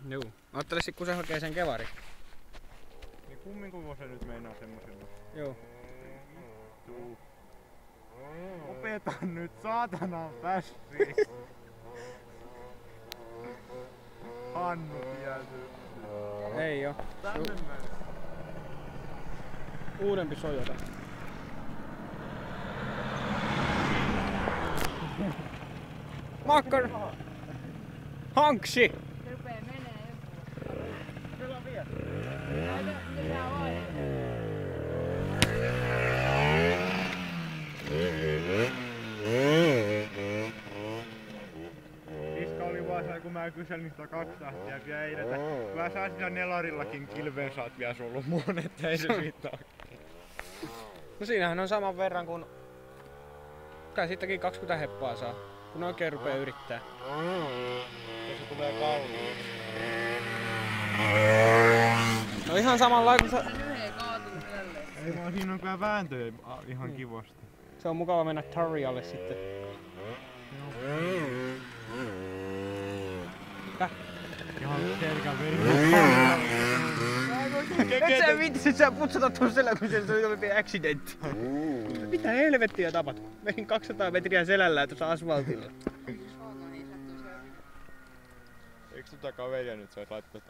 Juu. Ottele sit kun se hakee sen kevari. Niin kumminko se nyt meinaa semmosella? Joo. Tuu. Opeta nyt saatanan pässiin. Hannu jääty. Ei oo. Tänne meni. Uudempi Sojota. Makkar! Hanksi! Rupee menee joku. Kyllä vielä. Mitä on? Iska oli vaan se, kun mä kyselin sitä 2 tahtia vielä eiletä. Kyllä sä siinä nelarillakin kilven saat vielä solmuun, että ei se mitään. No siinähän on saman verran kuin... Kai siitäkin 20 heppaa saa, kun oikein rupee yrittää. Ja se tulee kalliin. No ihan samanlainen kuin se... Lyhyen kaatunut jälleen. Ei vaan siinä on kyllä vääntöjä ihan kivasti. Se on mukava mennä Tarrialle sitten. Ihan selkä veri. Et sä viittisit sä putsata tuon selän, kun se oli accidentti. Mitä helvettiä tapahtuu? Menin 200 metriä selällään tuossa asfaltilla. Eikö tota kaveria nyt saisi laittaa